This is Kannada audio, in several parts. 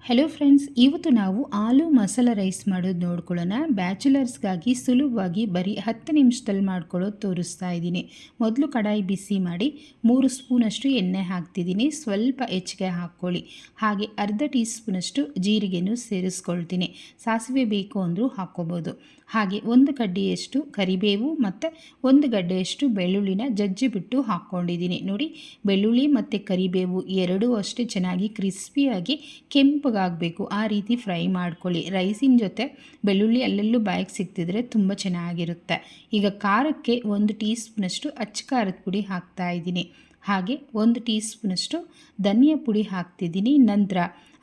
ಹಲೋ ಫ್ರೆಂಡ್ಸ್, ಇವತ್ತು ನಾವು ಆಲೂ ಮಸಾಲ ರೈಸ್ ಮಾಡೋದು ನೋಡ್ಕೊಳ್ಳೋಣ. ಬ್ಯಾಚುಲರ್ಸ್ಗಾಗಿ ಸುಲಭವಾಗಿ ಬರೀ 10 ನಿಮಿಷದಲ್ಲಿ ಮಾಡ್ಕೊಳ್ಳೋದು ತೋರಿಸ್ತಾ ಇದ್ದೀನಿ. ಮೊದಲು ಕಡಾಯಿ ಬಿಸಿ ಮಾಡಿ 3 ಸ್ಪೂನಷ್ಟು ಎಣ್ಣೆ ಹಾಕ್ತಿದ್ದೀನಿ. ಸ್ವಲ್ಪ ಹೆಚ್ಚಿಗೆ ಹಾಕ್ಕೊಳ್ಳಿ. ಹಾಗೆ ಅರ್ಧ ಟೀ ಸ್ಪೂನಷ್ಟು ಜೀರಿಗೆನೂ ಸೇರಿಸ್ಕೊಳ್ತೀನಿ. ಸಾಸಿವೆ ಬೇಕು ಅಂದರೂ ಹಾಕ್ಕೋಬೋದು. ಹಾಗೆ 1 ಗಡ್ಡೆಯಷ್ಟು ಕರಿಬೇವು ಮತ್ತು 1 ಗಡ್ಡೆಯಷ್ಟು ಬೆಳ್ಳುಳ್ಳಿನ ಜಜ್ಜಿ ಬಿಟ್ಟು ಹಾಕ್ಕೊಂಡಿದ್ದೀನಿ. ನೋಡಿ, ಬೆಳ್ಳುಳ್ಳಿ ಮತ್ತು ಕರಿಬೇವು ಎರಡೂ ಅಷ್ಟೇ ಚೆನ್ನಾಗಿ ಕ್ರಿಸ್ಪಿಯಾಗಿ ಕೆಂಪಗಾಗಬೇಕು. ಆ ರೀತಿ ಫ್ರೈ ಮಾಡ್ಕೊಳ್ಳಿ. ರೈಸಿನ ಜೊತೆ ಬೆಳ್ಳುಳ್ಳಿ ಅಲ್ಲೆಲ್ಲೂ ಬಾಯಿಗೆ ಸಿಗ್ತಿದ್ರೆ ತುಂಬ ಚೆನ್ನಾಗಿರುತ್ತೆ. ಈಗ ಖಾರಕ್ಕೆ 1 ಟೀ ಸ್ಪೂನಷ್ಟು ಅಚ್ಚ ಖಾರದ ಪುಡಿ ಹಾಕ್ತಾಯಿದ್ದೀನಿ. ಹಾಗೆ 1 ಟೀ ಸ್ಪೂನಷ್ಟು ಧನಿಯಾ ಪುಡಿ ಹಾಕ್ತಿದ್ದೀನಿ. ನಂತರ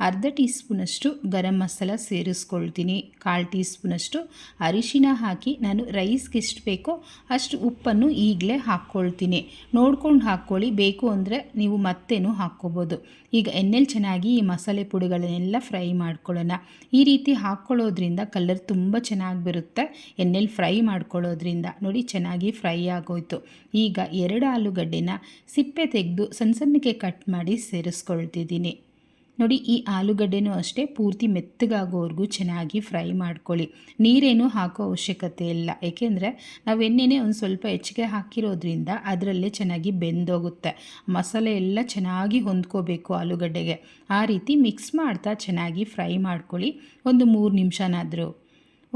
ಅರ್ಧ ಟೀ ಸ್ಪೂನಷ್ಟು ಗರಂ ಮಸಾಲ ಸೇರಿಸ್ಕೊಳ್ತೀನಿ. 1/4 ಟೀ ಸ್ಪೂನಷ್ಟು ಅರಿಶಿನ ಹಾಕಿ ನಾನು ರೈಸ್ಗೆ ಎಷ್ಟು ಬೇಕೋ ಅಷ್ಟು ಉಪ್ಪನ್ನು ಈಗಲೇ ಹಾಕ್ಕೊಳ್ತೀನಿ. ನೋಡ್ಕೊಂಡು ಹಾಕ್ಕೊಳ್ಳಿ, ಬೇಕು ಅಂದರೆ ನೀವು ಮತ್ತೇನು ಹಾಕ್ಕೋಬೋದು. ಈಗ ಎಣ್ಣೆಲಿ ಚೆನ್ನಾಗಿ ಈ ಮಸಾಲೆ ಪುಡಿಗಳನ್ನೆಲ್ಲ ಫ್ರೈ ಮಾಡ್ಕೊಳ್ಳೋಣ. ಈ ರೀತಿ ಹಾಕ್ಕೊಳ್ಳೋದ್ರಿಂದ ಕಲರ್ ತುಂಬ ಚೆನ್ನಾಗಿ ಬರುತ್ತೆ. ಎಣ್ಣೆಲಿ ಫ್ರೈ ಮಾಡ್ಕೊಳ್ಳೋದ್ರಿಂದ ನೋಡಿ ಚೆನ್ನಾಗಿ ಫ್ರೈ ಆಗೋಯ್ತು. ಈಗ 2 ಆಲೂಗಡ್ಡೆನ ಸಿಪ್ಪೆ ತೆಗೆದು ಸಣ್ಣಕ್ಕೆ ಕಟ್ ಮಾಡಿ ಸೇರಿಸ್ಕೊಳ್ತಿದ್ದೀನಿ. ನೋಡಿ, ಈ ಆಲೂಗಡ್ಡೆನೂ ಅಷ್ಟೇ ಪೂರ್ತಿ ಮೆತ್ತಗಾಗೋವರೆಗೂ ಚೆನ್ನಾಗಿ ಫ್ರೈ ಮಾಡ್ಕೊಳ್ಳಿ. ನೀರೇನು ಹಾಕೋ ಅವಶ್ಯಕತೆ ಇಲ್ಲ, ಏಕೆಂದರೆ ನಾವು ಎಣ್ಣೆನೇ ಒಂದು ಸ್ವಲ್ಪ ಹೆಚ್ಚಿಗೆ ಹಾಕಿರೋದ್ರಿಂದ ಅದರಲ್ಲೇ ಚೆನ್ನಾಗಿ ಬೆಂದೋಗುತ್ತೆ. ಮಸಾಲೆ ಎಲ್ಲ ಚೆನ್ನಾಗಿ ಹೊಂದ್ಕೋಬೇಕು ಆಲೂಗಡ್ಡೆಗೆ. ಆ ರೀತಿ ಮಿಕ್ಸ್ ಮಾಡ್ತಾ ಚೆನ್ನಾಗಿ ಫ್ರೈ ಮಾಡ್ಕೊಳ್ಳಿ, ಒಂದು 3 ನಿಮಿಷನಾದರೂ.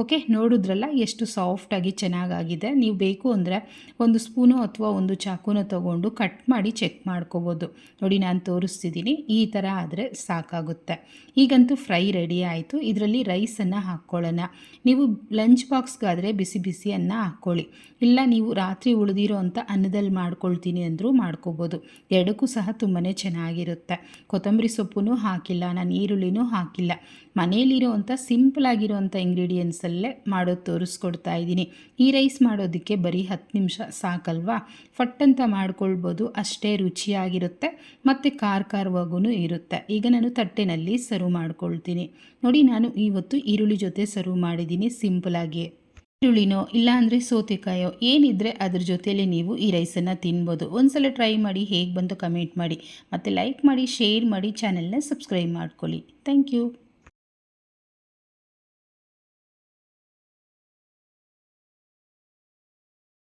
ಓಕೆ, ನೋಡಿದ್ರಲ್ಲ ಎಷ್ಟು ಸಾಫ್ಟಾಗಿ ಚೆನ್ನಾಗಾಗಿದೆ. ನೀವು ಬೇಕು ಅಂದರೆ ಒಂದು ಸ್ಪೂನು ಅಥವಾ ಒಂದು ಚಾಕುನ ತೊಗೊಂಡು ಕಟ್ ಮಾಡಿ ಚೆಕ್ ಮಾಡ್ಕೋಬೋದು. ನೋಡಿ, ನಾನು ತೋರಿಸ್ತಿದ್ದೀನಿ. ಈ ಥರ ಆದರೆ ಸಾಕಾಗುತ್ತೆ. ಈಗಂತೂ ಫ್ರೈ ರೆಡಿ ಆಯಿತು. ಇದರಲ್ಲಿ ರೈಸನ್ನು ಹಾಕ್ಕೊಳ್ಳೋಣ. ನೀವು ಲಂಚ್ ಬಾಕ್ಸ್ಗಾದರೆ ಬಿಸಿ ಬಿಸಿ ಅನ್ನ ಹಾಕ್ಕೊಳ್ಳಿ. ಇಲ್ಲ ನೀವು ರಾತ್ರಿ ಉಳಿದಿರೋ ಅಂಥ ಅನ್ನದಲ್ಲಿ ಮಾಡ್ಕೊಳ್ತೀನಿ ಅಂದರೂ ಮಾಡ್ಕೋಬೋದು. ಎರಡಕ್ಕೂ ಸಹ ತುಂಬಾ ಚೆನ್ನಾಗಿರುತ್ತೆ. ಕೊತ್ತಂಬರಿ ಸೊಪ್ಪು ಹಾಕಿಲ್ಲ, ನಾನು ಈರುಳ್ಳಿನೂ ಹಾಕಿಲ್ಲ. ಮನೆಯಲ್ಲಿರೋವಂಥ ಸಿಂಪಲಾಗಿರೋವಂಥ ಇಂಗ್ರೀಡಿಯೆಂಟ್ಸಲ್ಲೇ ಮಾಡೋದು ತೋರಿಸ್ಕೊಡ್ತಾ ಇದ್ದೀನಿ. ಈ ರೈಸ್ ಮಾಡೋದಕ್ಕೆ ಬರೀ 10 ನಿಮಿಷ ಸಾಕಲ್ವಾ? ಫಟ್ಟಂತ ಮಾಡ್ಕೊಳ್ಬೋದು. ಅಷ್ಟೇ ರುಚಿಯಾಗಿರುತ್ತೆ ಮತ್ತು ಖಾರವಾಗೂ ಇರುತ್ತೆ. ಈಗ ನಾನು ತಟ್ಟೆನಲ್ಲಿ ಸರ್ವ್ ಮಾಡ್ಕೊಳ್ತೀನಿ. ನೋಡಿ, ನಾನು ಇವತ್ತು ಈರುಳ್ಳಿ ಜೊತೆ ಸರ್ವ್ ಮಾಡಿದ್ದೀನಿ ಸಿಂಪಲಾಗಿ. ಈರುಳ್ಳಿನೋ ಇಲ್ಲಾಂದರೆ ಸೌತೆಕಾಯೋ ಏನಿದ್ರೆ ಅದ್ರ ಜೊತೆಯಲ್ಲೇ ನೀವು ಈ ರೈಸನ್ನು ತಿನ್ಬೋದು. ಒಂದ್ಸಲ ಟ್ರೈ ಮಾಡಿ, ಹೇಗೆ ಬಂತು ಕಮೆಂಟ್ ಮಾಡಿ, ಮತ್ತು ಲೈಕ್ ಮಾಡಿ, ಶೇರ್ ಮಾಡಿ, ಚಾನೆಲ್ನ ಸಬ್ಸ್ಕ್ರೈಬ್ ಮಾಡ್ಕೊಳ್ಳಿ. Thank you.